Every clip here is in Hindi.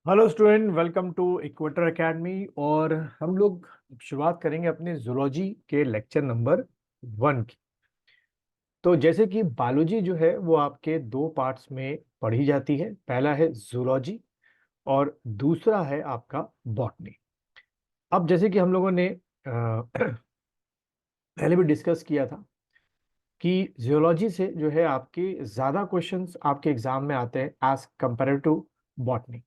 Hello student, welcome to equator academy. और हम लोग शुरुआत करेंगे अपने जूलॉजी के लेक्चर नंबर 1 की। तो जैसे कि बायोलॉजी जो है वो आपके दो पार्ट्स में पढ़ी जाती है। पहला है जूलॉजी और दूसरा है आपका बॉटनी। अब जैसे कि हम लोगों ने पहले भी डिस्कस किया था कि जियोलॉजी से जो है आपके ज़्यादा क्वेश्चंस आपके एग्जाम में आते हैं एज कंपेयर टू बॉटनी।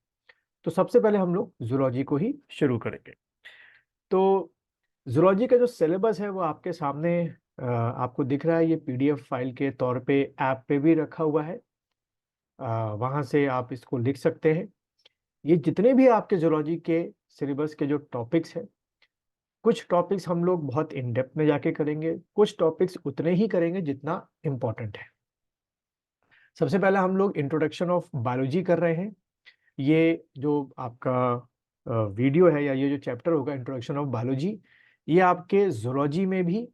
तो सबसे पहले हम लोग जूलॉजी को ही शुरू करेंगे। तो जूलॉजी का जो सिलेबस है वो आपके सामने आपको दिख रहा है। ये पीडीएफ फाइल के तौर पे ऐप पे भी रखा हुआ है। वहाँ से आप इसको लिख सकते हैं। ये जितने भी आपके जूलॉजी के सिलेबस के जो टॉपिक्स हैं, कुछ टॉपिक्स हम लोग बहुत इन डेप्थ में जाके करेंगे, कुछ टॉपिक्स उतने ही करेंगे जितना इम्पोर्टेंट है। सबसे पहले हम लोग इंट्रोडक्शन ऑफ बायोलॉजी कर रहे हैं। ये जो आपका वीडियो है या ये जो चैप्टर होगा इंट्रोडक्शन ऑफ बायोलॉजी, ये आपके जूलॉजी में भी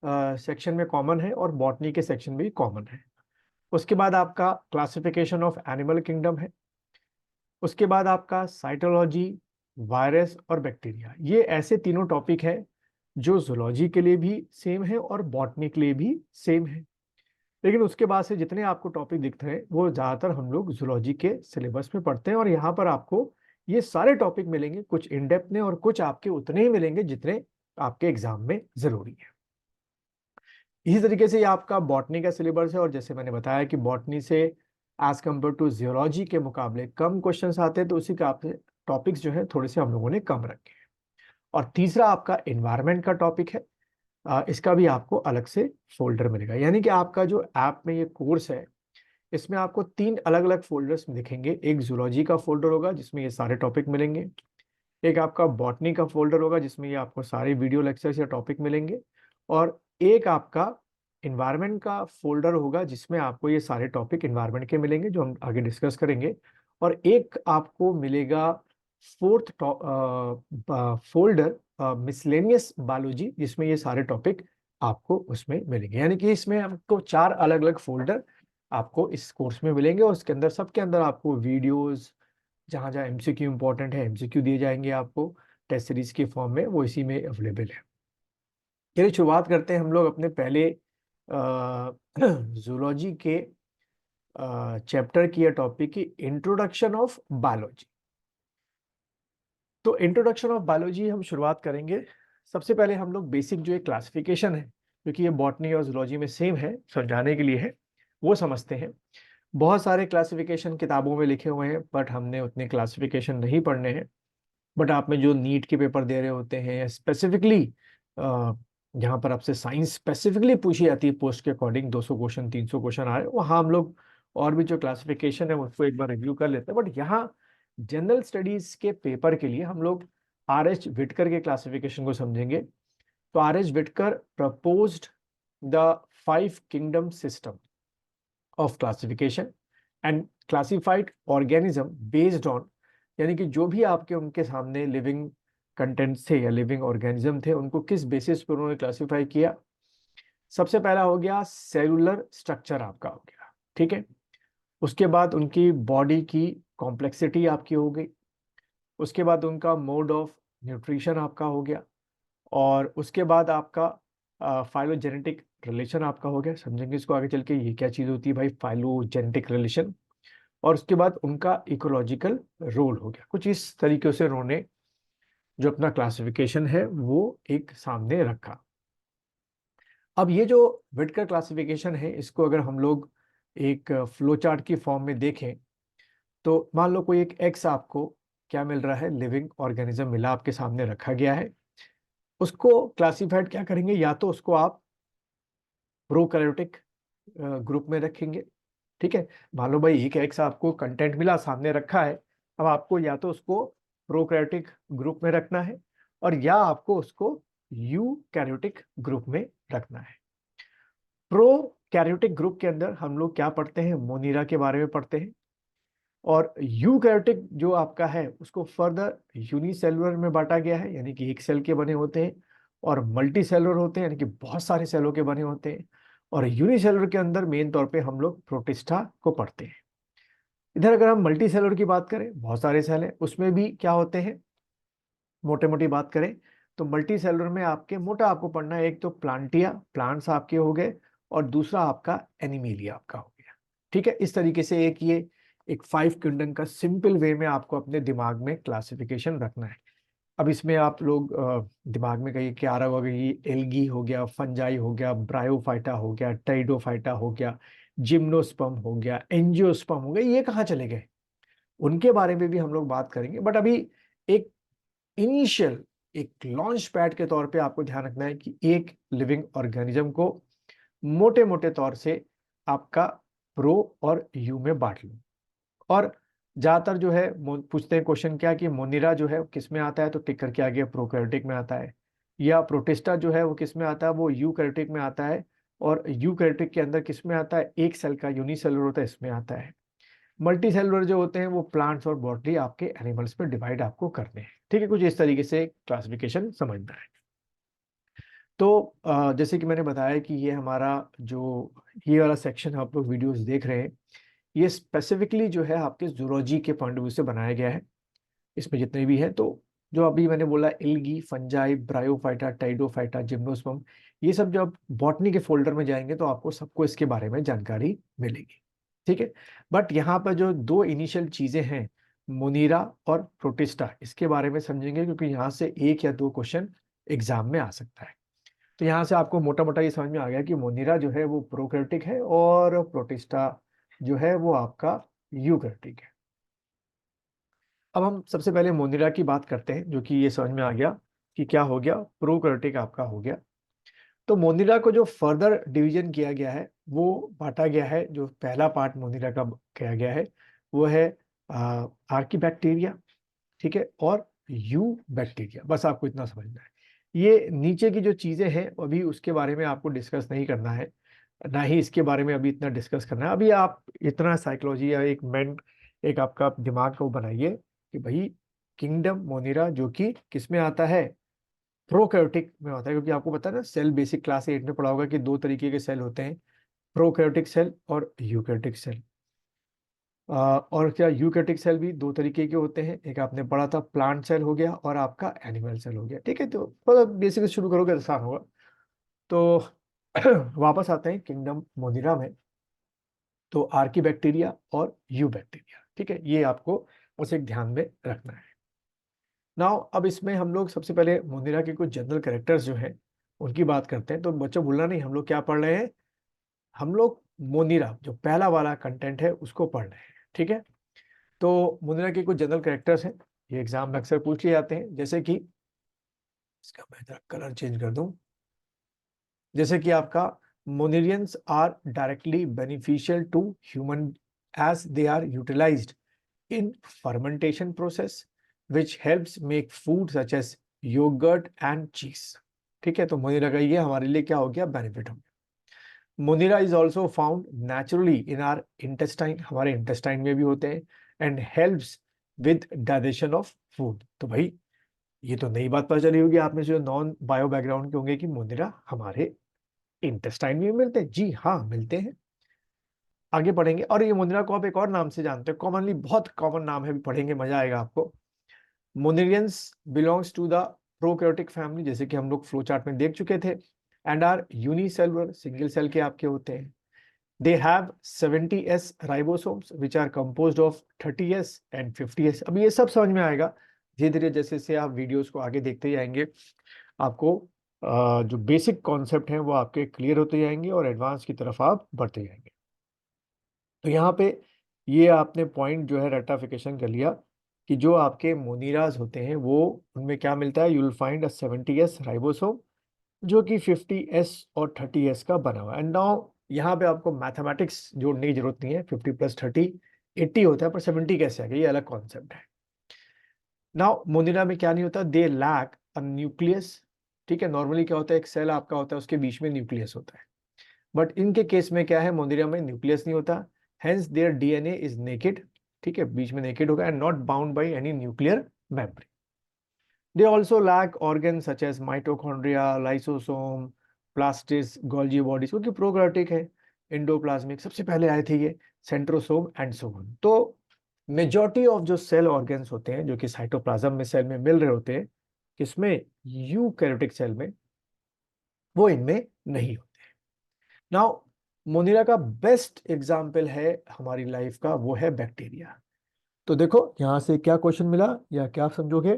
सेक्शन में कॉमन है और बॉटनी के सेक्शन में भी कॉमन है। उसके बाद आपका क्लासिफिकेशन ऑफ एनिमल किंगडम है। उसके बाद आपका साइटोलॉजी, वायरस और बैक्टीरिया। ये ऐसे तीनों टॉपिक हैं जो जूलॉजी के लिए भी सेम है और बॉटनी के लिए भी सेम है। लेकिन उसके बाद से जितने आपको टॉपिक दिखते हैं वो ज़्यादातर हम लोग जूलॉजी के सिलेबस में पढ़ते हैं। और यहाँ पर आपको ये सारे टॉपिक मिलेंगे, कुछ इन डेप्थ में और कुछ आपके उतने ही मिलेंगे जितने आपके एग्जाम में जरूरी है। इसी तरीके से ये आपका बॉटनी का सिलेबस है। और जैसे मैंने बताया कि बॉटनी से एज कम्पेयर टू जियोलॉजी के मुकाबले कम क्वेश्चन आते हैं, तो उसी का आपसे टॉपिक्स जो है थोड़े से हम लोगों ने कम रखे हैं। और तीसरा आपका इन्वायरमेंट का टॉपिक है। इसका भी आपको अलग से फोल्डर मिलेगा। यानी कि आपका जो ऐप में ये कोर्स है, इसमें आपको 3 अलग अलग फोल्डर्स दिखेंगे। एक जूलॉजी का फोल्डर होगा जिसमें ये सारे टॉपिक मिलेंगे। एक आपका बॉटनी का फोल्डर होगा जिसमें ये आपको सारे वीडियो लेक्चर्स या टॉपिक मिलेंगे। और एक आपका इन्वायरमेंट का फोल्डर होगा जिसमें आपको ये सारे टॉपिक इन्वायरमेंट के मिलेंगे जो हम आगे डिस्कस करेंगे। और एक आपको मिलेगा फोर्थ फोल्डर मिसलेनियस बायोलॉजी, जिसमें ये सारे टॉपिक आपको उसमें मिलेंगे। यानी कि इसमें आपको 4 अलग अलग फोल्डर आपको इस कोर्स में मिलेंगे। और उसके अंदर सबके अंदर आपको वीडियोस, जहाँ जहाँ एमसीक्यू इंपॉर्टेंट है एमसीक्यू दिए जाएंगे आपको टेस्ट सीरीज के फॉर्म में, वो इसी में अवेलेबल है। चलिए शुरुआत करते हैं हम लोग अपने पहले जूलॉजी के चैप्टर की या टॉपिक की, इंट्रोडक्शन ऑफ बायोलॉजी। तो इंट्रोडक्शन ऑफ बायोलॉजी हम शुरुआत करेंगे। सबसे पहले हम लोग बेसिक जो एक क्लासिफिकेशन है, क्योंकि ये बॉटनी और जूलॉजी में सेम है, समझाने के लिए है, वो समझते हैं। बहुत सारे क्लासिफिकेशन किताबों में लिखे हुए हैं बट हमने उतने क्लासिफिकेशन नहीं पढ़ने हैं। बट आप में जो नीट के पेपर दे रहे होते हैं या स्पेसिफिकली जहाँ पर आपसे साइंस स्पेसिफिकली पूछी जाती है पोस्ट के अकॉर्डिंग, 200 क्वेश्चन 300 क्वेश्चन आ रहे हैं, वहाँ हम लोग और भी जो क्लासिफिकेशन है उसको एक बार रिव्यू कर लेते हैं। बट यहाँ जनरल स्टडीज के पेपर के लिए हम लोग R H विटकर के क्लासिफिकेशन को समझेंगे। तो R H Whittaker proposed the 5 kingdom system of classification and classified organism based on, यानी कि जो भी आपके उनके सामने लिविंग कंटेंट्स थे या लिविंग ऑर्गेनिज्म थे, उनको किस बेसिस पर उन्होंने क्लासिफाई किया। सबसे पहला हो गया सेलुलर स्ट्रक्चर आपका हो गया, ठीक है। उसके बाद उनकी बॉडी की कॉम्प्लेक्सिटी आपकी हो गई। उसके बाद उनका मोड ऑफ न्यूट्रिशन आपका हो गया। और उसके बाद आपका फाइलोजेनेटिक रिलेशन आपका हो गया। समझेंगे इसको आगे चल के ये क्या चीज़ होती है भाई, फाइलोजेनेटिक रिलेशन। और उसके बाद उनका इकोलॉजिकल रोल हो गया। कुछ इस तरीके से उन्होंने जो अपना क्लासिफिकेशन है वो एक सामने रखा। अब ये जो विटकर क्लासिफिकेशन है, इसको अगर हम लोग एक फ्लो चार्ट की फॉर्म में देखें, तो मान लो कोई एक एक्स आपको क्या मिल रहा है, लिविंग ऑर्गेनिज्म मिला, आपके सामने रखा गया है। उसको क्लासिफाइड क्या करेंगे, या तो उसको आप प्रोकैरियोटिक ग्रुप में रखेंगे, ठीक है। मान लो भाई एक एक्स आपको कंटेंट मिला, सामने रखा है। अब आपको या तो उसको प्रोकैरियोटिक ग्रुप में रखना है और या आपको उसको यूकैरियोटिक ग्रुप में रखना है। प्रोकैरियोटिक ग्रुप के अंदर हम लोग क्या पढ़ते हैं, मोनीरा के बारे में पढ़ते हैं। और यूकैरियोटिक जो आपका है उसको फर्दर यूनिसेलुलर में बांटा गया है, यानी कि एक सेल के बने होते हैं। और मल्टी सेलुलर होते हैं, यानी कि बहुत सारे सेलों के बने होते हैं। और यूनिसेलुलर के अंदर मेन तौर पे हम लोग प्रोटिस्टा को पढ़ते हैं। इधर अगर हम मल्टी सेलुलर की बात करें, बहुत सारे सेल हैं, उसमें भी क्या होते हैं, मोटे मोटी बात करें तो मल्टी सेलुलर में आपके मोटा आपको पढ़ना है, एक तो प्लांटिया, प्लांट्स आपके हो गए, और दूसरा आपका एनिमेलिया आपका हो गया। ठीक है, इस तरीके से एक 5 किंगडम का सिंपल वे में आपको अपने दिमाग में क्लासिफिकेशन रखना है। अब इसमें आप लोग दिमाग में कहिए क्या आ रहा होगा, ये एल्गी हो गया, फंजाई हो गया, ब्रायोफाइटा हो गया, टाइडोफाइटा हो गया, जिम्नोस्पर्म हो गया, एंजियोस्पर्म हो गया, ये कहाँ चले गए, उनके बारे में भी हम लोग बात करेंगे। बट अभी एक इनिशियल, एक लॉन्च पैड के तौर पे आपको ध्यान रखना है कि एक लिविंग ऑर्गेनिज्म को मोटे मोटे तौर से आपका प्रो और यू में बांट लो। और ज्यादातर जो है पूछते हैं क्वेश्चन क्या कि मोनिरा जो है किस में आता है, तो टिक करके आगे प्रोकैरियोटिक में आता है, या प्रोटिस्टा जो है वो किस में आता है, वो यूकैरियोटिक में आता है, और यूकैरियोटिक के अंदर किस में आता है, एक सेल का यूनिसेलुलर होता है, इसमें आता है। मल्टी सेलुलर जो होते हैं वो प्लांट्स और बॉटली आपके एनिमल्स में डिवाइड आपको करने हैं। ठीक है, कुछ इस तरीके से क्लासिफिकेशन समझना है। तो जैसे कि मैंने बताया कि ये हमारा जो ये वाला सेक्शन आप लोग वीडियोस देख रहे हैं, ये स्पेसिफिकली जो है आपके जूलॉजी के पॉइंट ऑफ व्यू से बनाया गया है। इसमें जितने भी हैं, तो जो अभी मैंने बोला एल्गी, फंजाई, ब्रायोफाइटा, टाइडोफाइटा, जिम्नोस्पर्म, ये सब जब बॉटनी के फोल्डर में जाएंगे तो आपको सबको इसके बारे में जानकारी मिलेगी। ठीक है, बट यहाँ पर जो दो इनिशियल चीजें हैं, मोनीरा और प्रोटिस्टा, इसके बारे में समझेंगे, क्योंकि यहाँ से एक या दो क्वेश्चन एग्जाम में आ सकता है। तो यहाँ से आपको मोटा मोटा ये समझ में आ गया कि मोनीरा जो है वो प्रोकैरियोटिक है, और प्रोटिस्टा जो है वो आपका यूकैरियोटिक है। अब हम सबसे पहले मोनिरा की बात करते हैं, जो कि ये समझ में आ गया कि क्या हो गया, प्रोकैरियोटिक आपका हो गया। तो मोनिरा को जो फर्दर डिवीजन किया गया है, वो बांटा गया है, जो पहला पार्ट मोनिरा का किया गया है वो है आर्कीबैक्टीरिया, ठीक है, और यू बैक्टीरिया। बस आपको इतना समझना है। ये नीचे की जो चीजें हैं अभी उसके बारे में आपको डिस्कस नहीं करना है, ना ही इसके बारे में अभी इतना डिस्कस करना है। अभी आप इतना साइकोलॉजी या एक आपका दिमाग को बनाइए कि भाई किंगडम मोनिरा जो कि किस में आता है, प्रोकैरियोटिक में आता है। क्योंकि आपको पता है ना, सेल बेसिक क्लास 8 में पढ़ा होगा कि दो तरीके के सेल होते हैं, प्रोकैरियोटिक सेल और यूकैरियोटिक सेल। और क्या यूकैरियोटिक सेल भी दो तरीके के होते हैं, एक आपने पढ़ा था प्लांट सेल हो गया और आपका एनिमल सेल हो गया। ठीक है, तो मतलब बेसिक से शुरू करोगे तो आसान होगा। तो वापस आते हैं किंगडम मोनिरा में। तो आर्की बैक्टीरिया और यू बैक्टीरिया, ठीक है, ये आपको बस एक ध्यान में रखना है। नाउ अब इसमें हम लोग सबसे पहले मोनिरा के कुछ जनरल कैरेक्टर्स जो हैं उनकी बात करते हैं। तो बच्चों भूलना नहीं, हम लोग क्या पढ़ रहे हैं, हम लोग मोनिरा जो पहला वाला कंटेंट है उसको पढ़ रहे हैं। ठीक है, तो मोनिरा के कुछ जनरल कैरेक्टर्स हैं, ये एग्जाम में अक्सर पूछ लिए जाते हैं। जैसे कि इसका मैं जरा कलर चेंज कर दूं, जैसे कि आपका monerans are directly beneficial to human as they are utilized in fermentation process which helps make food such as yogurt and cheese। ठीक है, तो मोनिरा का ये हमारे लिए क्या हो गया, बेनिफिट हो गया। Monera is also found naturally in our intestine, हमारे इंटेस्टाइन में भी होते हैं, and helps with digestion of food. तो भाई ये तो नई बात पता चली होगी आप में से जो नॉन बायो बैकग्राउंड के होंगे कि मोनिरा हमारे इंटेस्टाइन में मिलते हैं। जी हाँ, मिलते हैं। आगे पढ़ेंगे, और ये मोनिरा को आप एक और नाम से जानते हैं, कॉमनली बहुत कॉमन नाम है, पढ़ेंगे मजा आएगा आपको। Monerans belongs to the prokaryotic family, जैसे कि हम लोग फ्लो चार्ट में देख चुके थे, and are unicellular, single cell के आपके होते हैं। They have 70s ribosomes which are composed of 30s and 50s। अब ये सब समझ में आएगा धीरे धीरे, जैसे जैसे आप वीडियोस को आगे देखते जाएंगे, आपको जो बेसिक कॉन्सेप्ट हैं वो आपके क्लियर होते जाएंगे और एडवांस की तरफ आप बढ़ते जाएंगे। तो यहाँ पे ये आपने पॉइंट जो है रेक्टिफिकेशन कर लिया कि जो आपके मोनिराज होते हैं वो उनमें क्या मिलता है, you will find a 70s ribosome जो कि 50s और 30s का बना हुआ है। एंड नाउ यहाँ पे आपको मैथमेटिक्स जोड़ने की जरूरत नहीं है, 50 + 30 80 होता है, पर 70 कैसे आ गया, ये अलग कॉन्सेप्ट है। नाउ मोनिरा में क्या नहीं होता, दे लैक अ न्यूक्लियस। ठीक है, नॉर्मली क्या होता है, एक सेल आपका होता है उसके बीच में न्यूक्लियस होता है, बट इनके केस में क्या है, मोनिरा में न्यूक्लियस नहीं होता, hence their DNA is naked. ठीक है, बीच में नेकेड होगा, and not bound by any nuclear membrane. They also lack organ such as mitochondria, lysosome, plastids, Golgi bodies, क्योंकि प्रोकैरियोटिक है, एंडोप्लाज्मिक सबसे पहले आए थे ये, सेंट्रोसोम एंड सो ऑन। तो मेजॉरिटी ऑफ जो सेल ऑर्गन्स होते हैं जो कि साइटोप्लाज्म में सेल में मिल रहे होते हैं, किसमें, यूकैरियोटिक सेल में, वो इनमें नहीं होते। नाउ मोनिरा का बेस्ट एग्जाम्पल है हमारी लाइफ का, वो है बैक्टीरिया। तो देखो यहां से क्या क्वेश्चन मिला या क्या आप समझोगे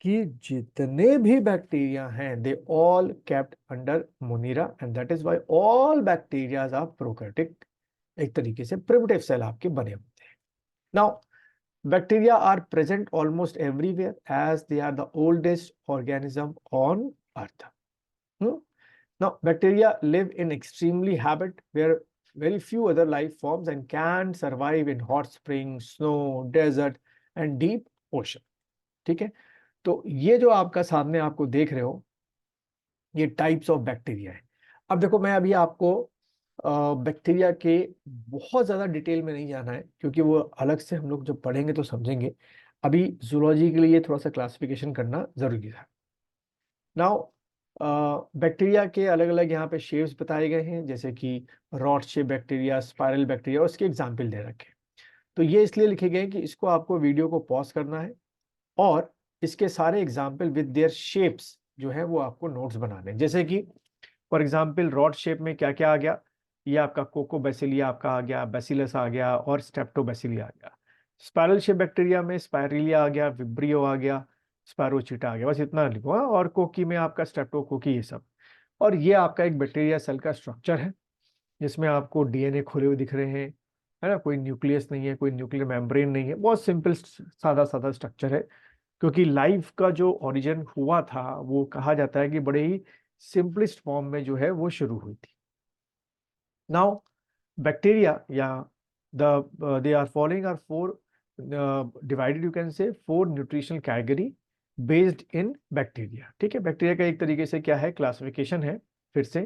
कि जितने भी बैक्टीरिया हैं they all kept under monera and that is why all bacterias are prokaryotic, एक तरीके से प्रिमिटिव सेल आपके बने होते हैं। Now bacteria are present almost everywhere as they are the oldest organism on earth. Now, bacteria live in extremely habit where very few other life forms and can survive in hot springs, snow, desert and deep ocean. ठीक है, तो ये जो आपका सामने आपको देख रहे हो ये टाइप्स ऑफ बैक्टीरिया है। अब देखो मैं अभी आपको बैक्टीरिया के बहुत ज्यादा डिटेल में नहीं जाना है क्योंकि वो अलग से हम लोग जब पढ़ेंगे तो समझेंगे। अभी जूलॉजी के लिए थोड़ा सा क्लासिफिकेशन करना जरूरी था। नाउ बैक्टीरिया के अलग अलग यहाँ पे शेप्स बताए गए हैं, जैसे कि rod shape bacteria, spiral bacteria, और इसके एग्जाम्पल दे रखे हैं। तो ये इसलिए लिखे गए हैं कि इसको आपको वीडियो को पॉज करना है और इसके सारे एग्जाम्पल विद देयर शेप्स जो है वो आपको नोट्स बनाने हैं। जैसे कि फॉर एग्जाम्पल रॉड शेप में क्या क्या आ गया, ये आपका कोकोबैसिलिया आपका आ गया, बैसिलस आ गया और स्ट्रेप्टोबैसिलिया आ गया। स्पाइरल शेप बैक्टीरिया में स्पाइरिलिया आ गया, विब्रियो आ गया, स्पायरोचीटा आ गया, बस इतना लिखो। हाँ, और कोकी में आपका स्ट्रेप्टोकोकी, ये सब। और ये आपका एक बैक्टीरिया सेल का स्ट्रक्चर है जिसमें आपको डीएनए खुले हुए दिख रहे हैं, है ना, कोई न्यूक्लियस नहीं है, कोई न्यूक्लियर मेम्ब्रेन नहीं है, बहुत सिंपल सादा सादा स्ट्रक्चर है। क्योंकि लाइफ का जो ओरिजिन हुआ था वो कहा जाता है कि बड़े ही सिंपलेस्ट फॉर्म में जो है वो शुरू हुई थी। नाउ बैक्टीरिया या they are following are four divided, you can say four nutritional category based in bacteria. ठीक है, बैक्टीरिया का एक तरीके से क्या है क्लासिफिकेशन है। फिर से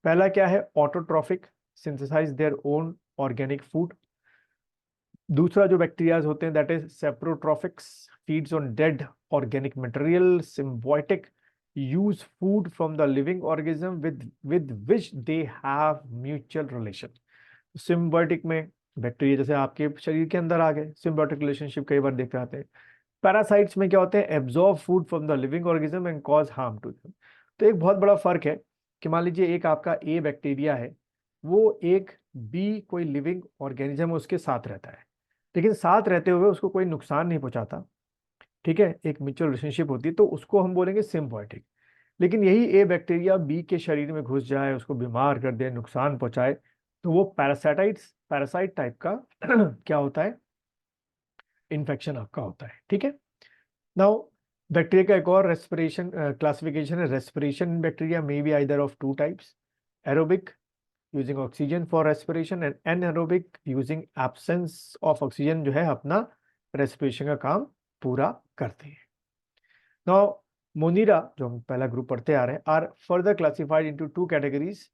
पहला क्या है, autotrophic, synthesize their own organic food. दूसरा जो बैक्टीरियाज होते हैं that is saprotrophics, feeds on dead organic material. Symbiotic, use food from the living organism with which they have mutual relation. Symbiotic में बैक्टीरिया जैसे आपके शरीर के अंदर आ गए, सिम्बायोटिक रिलेशनशिप कई बार देख आते हैं। पैरासाइट्स में क्या होते हैं, absorb food from the living organism and cause harm to them. तो एक बहुत बड़ा फर्क है कि मान लीजिए एक आपका ए बैक्टीरिया है, वो एक बी कोई लिविंग ऑर्गेनिज्म उसके साथ रहता है, लेकिन साथ रहते हुए उसको कोई नुकसान नहीं पहुंचाता। ठीक है, एक म्यूचुअल रिलेशनशिप होती है, तो उसको हम बोलेंगे सिम्बायोटिक। लेकिन यही ए बैक्टीरिया बी के शरीर में घुस जाए, उसको बीमार कर दे, नुकसान पहुंचाए, तो वो पैरासाइट टाइप का क्या होता है, इन्फेक्शन आपका होता है। ठीक है, नाउ बैक्टीरिया का एक और रेस्पिरेशन क्लासिफिकेशन है, respiration bacteria may be either of two types, aerobic using oxygen for respiration and anaerobic using absence of oxygen जो है अपना रेस्पिरेशन का काम पूरा करते हैं। नाउ मोनिरा जो हम पहला ग्रुप पढ़ते आ रहे हैं are further classified into two categories,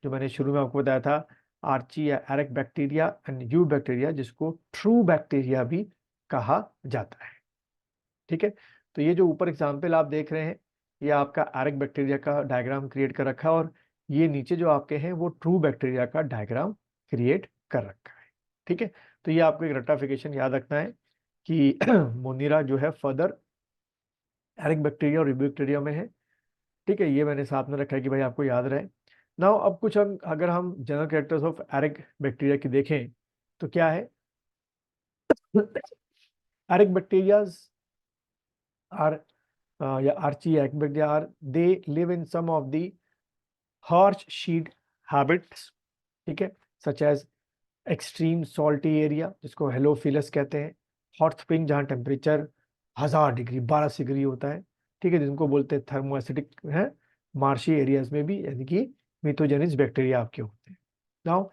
जो मैंने शुरू में आपको बताया था, आर्ची या एरिक बैक्टीरिया एंड यू बैक्टीरिया, जिसको ट्रू बैक्टीरिया भी कहा जाता है। ठीक है, तो ये जो ऊपर एग्जाम्पल आप देख रहे हैं ये आपका एरिक बैक्टीरिया का डायग्राम क्रिएट कर रखा है, और ये नीचे जो आपके हैं वो ट्रू बैक्टीरिया का डायग्राम क्रिएट कर रखा है। ठीक है, तो ये आपको एक रट्टाफिकेशन याद रखना है कि मोनिरा जो है फर्दर एरिक बैक्टीरिया और बैक्टीरिया में है। ठीक है, ये मैंने साथ में रखा है कि भाई आपको याद रहे। नाउ अब कुछ हम अगर हम जनरल कैरेक्टर्स ऑफ एरिक बैक्टीरिया की देखें तो क्या है, एरिक बैक्टीरियाज आर या आर्ची एरिक bacteria are they live in some of the harshest habitats. ठीक है, such as extreme salty area जिसको हेलोफिलस कहते हैं, हॉट स्प्रिंग जहाँ टेम्परेचर 1000 डिग्री 1200 डिग्री होता है। ठीक है, जिनको बोलते हैं थर्मोएसिडिक है, मार्शी एरियाज में भी यानी कि मिथोजेनिस बैक्टीरिया आपके होते हैं। नाउ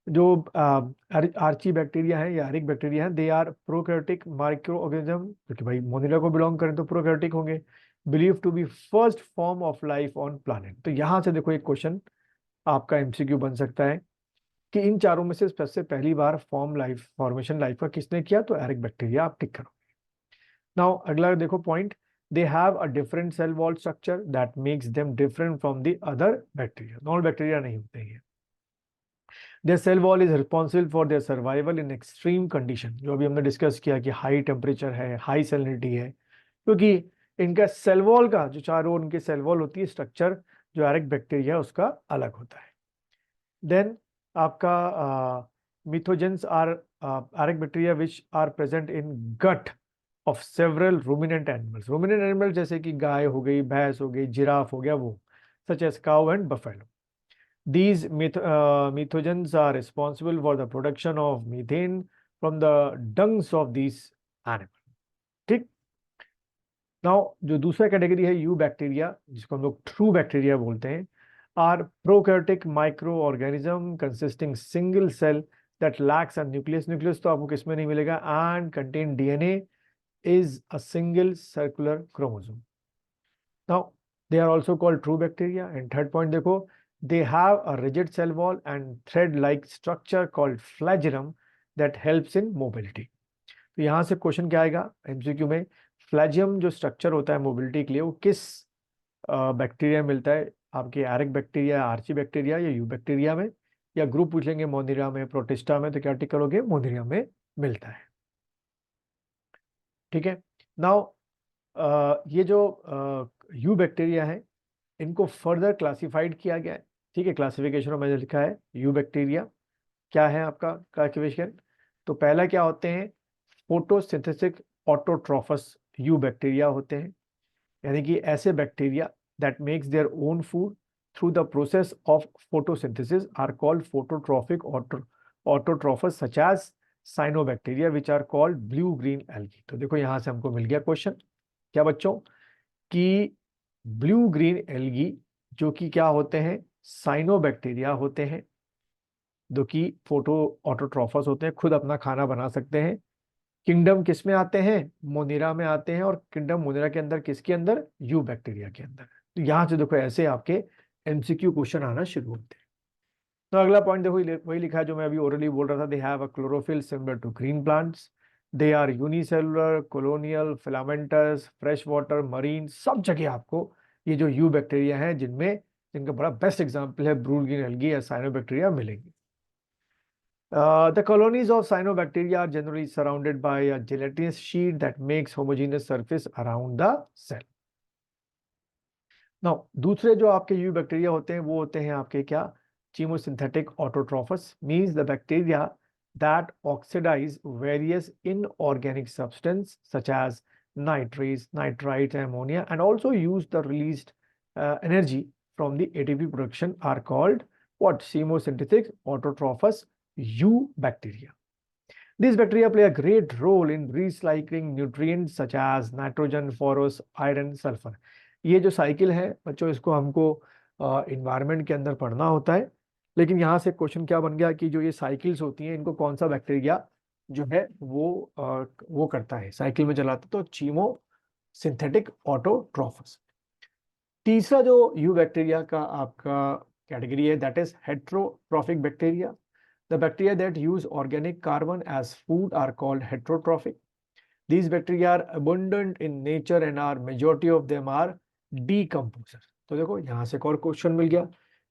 जो आर्ची बैक्टीरिया है या एरिक बैक्टीरिया है they are prokaryotic micro organism, क्योंकि भाई मोनिला को बिलोंग करें तो प्रोकैरियोटिक होंगे, believe to be first form of life on planet. तो यहाँ से देखो एक क्वेश्चन आपका एमसीक्यू बन सकता है कि इन चारों में से सबसे पहली बार फॉर्मेशन लाइफ का किसने किया, तो एरिक बैक्टीरिया, आप टिक करो। नाउ अगला देखो point, they have a different cell wall structure that makes them different from the other bacteria. Normal bacteria नहीं होते हैं। Their cell wall is responsible for their survival in extreme condition, जो अभी हमने डिस्कस किया कि हाई टेम्परेचर है, हाई सैलिनिटी है, क्योंकि इनका सेल वॉल का जो चारों ओर उनकी सेल वॉल होती है स्ट्रक्चर जो एरिक बैक्टीरिया है उसका अलग होता है। देन आपका मिथोजेंस आर एरिक bacteria which are present in gut of several ruminant animals. Ruminant animal जैसे कि गाय हो गई, भैंस हो गई, जिराफ हो गया, वो such as cow and buffalo. These methogens are responsible for the production of methane from the dungs of these animals. ठीक। नाउ जो दूसरा कैटेगरी है यू बैक्टीरिया, जिसको हम लोग ट्रू बैक्टीरिया बोलते हैं, are prokaryotic micro organism consisting single cell that lacks a nucleus. Nucleus तो आपको किसमें नहीं मिलेगा, and contain DNA is a single circular chromosome. Now they are also called true bacteria. And third point देखो, they have a rigid cell wall and thread-like structure called flagellum that helps in mobility. तो यहाँ से क्वेश्चन क्या आएगा एमसीक्यू में, फ्लैजियम जो स्ट्रक्चर होता है मोबिलिटी के लिए वो किस बैक्टीरिया में मिलता है, आपके एरिक बैक्टीरिया, आर्ची बैक्टीरिया या यू बैक्टीरिया में, या ग्रुप पूछेंगे मोनिरा में, प्रोटिस्टा में, तो क्या टिक करोगे, मोनिरा में मिलता है। ठीक है। नाउ ये जो यू बैक्टीरिया है इनको फर्दर क्लासिफाइड किया गया है। ठीक है, क्लासिफिकेशन में मैंने लिखा है यू बैक्टीरिया क्या है आपका क्लासिफिकेशन। तो पहला क्या होते हैं, फोटोसिंथेटिक ऑटोट्रॉफस यू बैक्टीरिया होते हैं, यानी कि ऐसे bacteria that makes their own food through the process of photosynthesis are called phototrophic autotrophs such as cyanobacteria which are called blue green algae. तो देखो यहाँ से हमको मिल गया क्वेश्चन क्या बच्चों, कि ब्लू ग्रीन एल्गी जो कि क्या होते हैं, साइनोबैक्टीरिया होते हैं, जो कि फोटो ऑटोट्रॉफस होते हैं, खुद अपना खाना बना सकते हैं। किंगडम किस में आते हैं, मोनिरा में आते हैं, और किंगडम मोनिरा के अंदर किसके अंदर, यू बैक्टीरिया के अंदर। तो यहां से देखो ऐसे आपके एमसीक्यू क्वेश्चन आना शुरू होते हैं। तो अगला पॉइंट देखो वही लिखा है जो मैं अभी ओरली बोल रहा था, they have a chlorophyll similar to green plants, they are unicellular, colonial, filamentous, fresh water, marine, सब जगह आपको ये जो यू बैक्टीरिया है जिनमें जिनका बड़ा बेस्ट एग्जांपल है ब्लू ग्रीन एल्गी या साइनोबैक्टीरिया मिलेंगे। The colonies of cyanobacteria are generally surrounded by a gelatinous sheet that makes homogeneous surface around the cell. Now, दूसरे जो आपके यू बैक्टीरिया होते हैं वो होते हैं आपके क्या, chemosynthetic autotrophs, means the bacteria that oxidize various inorganic substances such as nitrates, nitrites, ammonia, and also use the released energy from the ATP production are called what, chemosynthetic autotrophs U bacteria. These bacteria play a great role in recycling nutrients such as nitrogen, phosphorus, iron, sulfur. ये जो साइकिल है बच्चों इसको हमको इन्वायरमेंट के अंदर पढ़ना होता है, लेकिन यहाँ से क्वेश्चन क्या बन गया कि जो ये साइकिल्स होती हैं इनको कौन सा बैक्टीरिया जो है वो करता है, साइकिल में चलाता, तो चीमो सिंथेटिक ऑटोट्रॉफस। तीसरा जो यू बैक्टीरिया का आपका कैटेगरी है that is heterotrophic bacteria. The bacteria that use organic carbon as food are called heterotrophic. These bacteria are abundant in nature and are majority of them are decomposer. तो देखो यहाँ से एक और क्वेश्चन मिल गया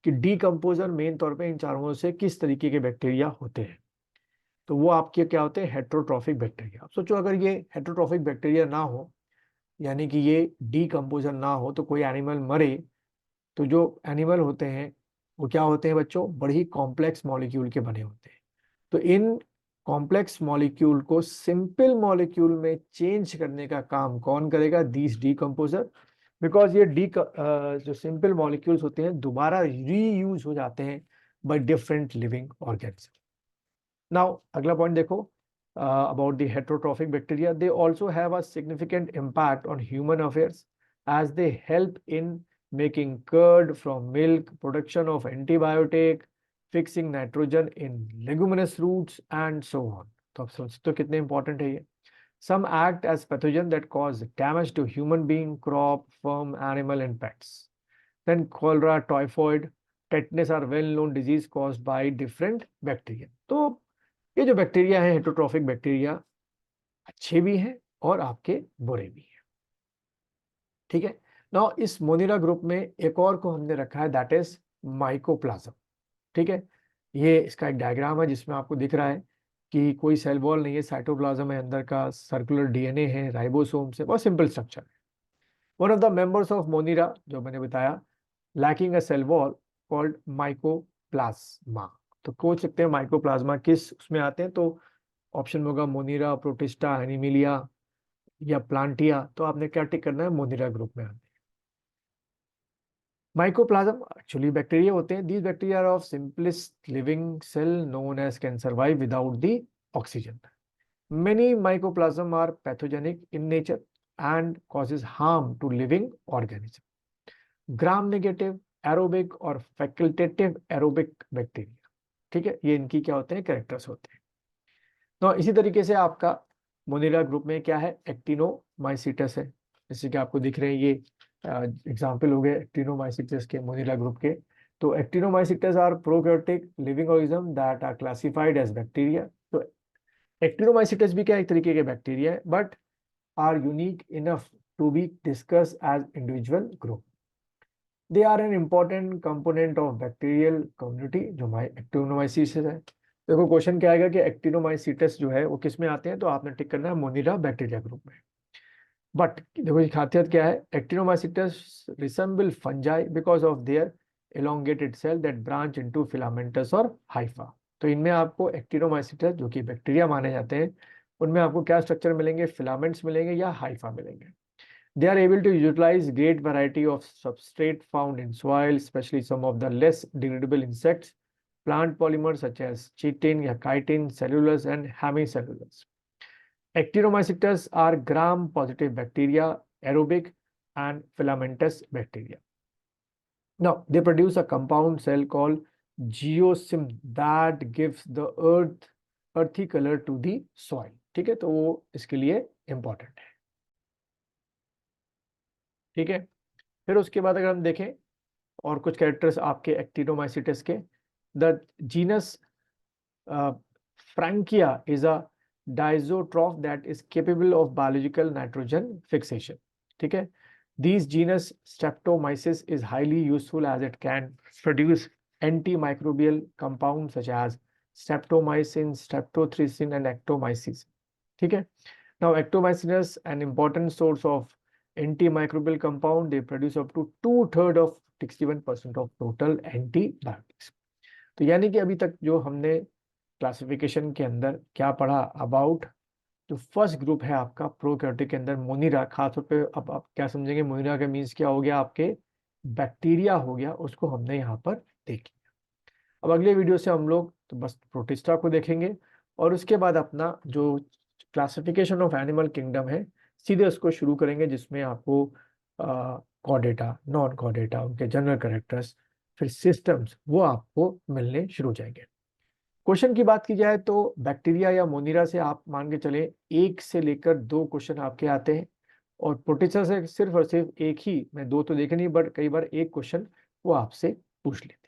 कि डीकम्पोजर मेन तौर पे इन चारों से किस तरीके के बैक्टीरिया होते हैं, तो वो आपके क्या होते हैं, हेट्रोट्रॉफिक बैक्टीरिया। अब सोचो अगर ये हेट्रोट्रॉफिक बैक्टीरिया ना हो, यानी कि ये डीकम्पोजर ना हो, तो कोई एनिमल मरे तो जो एनिमल होते हैं वो क्या होते हैं बच्चों, बड़े ही कॉम्प्लेक्स मॉलिक्यूल के बने होते हैं। तो इन कॉम्प्लेक्स मॉलिक्यूल को सिंपल मॉलिक्यूल में चेंज करने का काम कौन करेगा, दीज डीकम्पोजर, बिकॉज ये जो सिंपल मॉलिक्यूल्स होते हैं दोबारा रीयूज हो जाते हैं by different living organism. Now अगला पॉइंट देखो about the heterotrophic bacteria, they also have a significant impact on human affairs as they help in making curd from milk, production of antibiotic, fixing nitrogen in leguminous roots and so on. तो आप समझते हो कितने इंपॉर्टेंट है ये। Some act as pathogen that cause damage to human being, crop, farm, animal and pets. Then cholera, typhoid, tetanus are well known disease caused by different bacteria. तो ये जो बैक्टीरिया है हेटरोट्रॉफिक बैक्टीरिया अच्छे भी हैं और आपके बुरे भी हैं। ठीक है। नाउ इस मोनिरा ग्रुप में एक और को हमने रखा है दैट इज माइकोप्लाज्म। ठीक है, ये इसका एक डायग्राम है जिसमें आपको दिख रहा है कि कोई सेल वॉल नहीं है, साइटोप्लाज्म है, अंदर का सर्कुलर डीएनए है, राइबोसोम से, बहुत सिंपल स्ट्रक्चर है। One of the members of monera, जो मैंने बताया, lacking a cell wall called mycoplasma. तो खोज सकते हैं माइकोप्लाज्मा किस उसमें आते हैं, तो ऑप्शन में होगा मोनिरा, प्रोटिस्टा, एनिमिलिया या प्लांटिया। तो आपने क्या टिक करना है, मोनिरा ग्रुप में आते हैं। माइकोप्लाज्म एक्चुअली बैक्टीरिया होते हैं। These bacteria are of simplest living cell known as can survive without the oxygen. Many mycoplasm are pathogenic in nature and causes harm to living organisms. Gram-negative aerobic और facultative aerobic bacteria, ठीक है, ये इनकी क्या होते हैं, कैरेक्टर्स होते हैं। तो इसी तरीके से आपका मोनिला ग्रुप में क्या है, एक्टिनोमाइसीटस है, जैसे कि आपको दिख रहे हैं, ये एग्जाम्पल हो गए एक्टिनोमाइसीटस के, मोनिला ग्रुप के। तो actinomycetes are prokaryotic living organism that are classified as bacteria. तो एक्टिनोमाइसीटस भी क्या एक तरीके के बैक्टीरिया है, but are unique enough to be discuss as individual group. They are an important component of bacterial community, जो एक्टिनोमाइसीटस है। देखो क्वेश्चन क्या आएगा कि एक्टिनोमाइसीटस जो है वो किस में आते हैं, तो आपने टिक करना है मोनिरा बैक्टीरिया ग्रुप में। बट देखो ये खासियत क्या है, actinomycetes resemble fungi because of their elongated cell that branch into filamentous और हाइफा। तो इनमें आपको एक्टिनोमाइसीटस जो कि बैक्टीरिया माने जाते हैं, उनमें आपको क्या स्ट्रक्चर मिलेंगे, फिलामेंट्स मिलेंगे या हाइफा मिलेंगे। They are able to utilize great variety of substrate found in soil, especially some of the less degradable insects, plant polymers such as chitin या chitin, cellulose and hemicellulose. Actinomycetes are gram-positive bacteria, aerobic and filamentous bacteria. Now, they produce a compound cell called geosmin that gives the earthy color to the soil. ठीक है, तो वो इसके लिए important है। ठीक है, फिर उसके बाद अगर हम देखें और कुछ कैरेक्टर्स आपके एक्टिनोमाइसीटस के, the genus Frankia is a diazotroph that is capable of biological nitrogen fixation. ठीक है, this genus Streptomyces is highly useful as it can produce antimicrobial compound such as streptomycin, streptothricin and actinomyces. ठीक है, now actinomycetes an important source of antimicrobial compound, they produce up to 2/3 of 61% of total antibiotics। तो यानी कि अभी तक जो हमने क्लासिफिकेशन के अंदर क्या पढ़ा अबाउट जो फर्स्ट ग्रुप है आपका प्रोकैरियोटिक के अंदर मोनिरा, खासतौर पे अब आप क्या समझेंगे, मोनिरा का मीन्स क्या हो गया, आपके बैक्टीरिया हो गया, उसको हमने यहाँ पर देख लिया। अब अगले वीडियो से हम लोग तो बस प्रोटिस्टा को देखेंगे और उसके बाद अपना जो क्लासिफिकेशन ऑफ एनिमल किंगडम है सीधे उसको शुरू करेंगे, जिसमें आपको कॉर्डेटा, नॉन कॉर्डेटा, उनके जनरल कैरेक्टर्स, फिर सिस्टम्स, वो आपको मिलने शुरू हो जाएंगे। क्वेश्चन की बात की जाए तो बैक्टीरिया या मोनिरा से आप मान के चले 1 से लेकर 2 क्वेश्चन आपके आते हैं, और प्रोटिस्टा से सिर्फ और सिर्फ एक ही, मैं 2 तो देखे नहीं बट कई बार एक क्वेश्चन वो आपसे पूछ लेते हैं।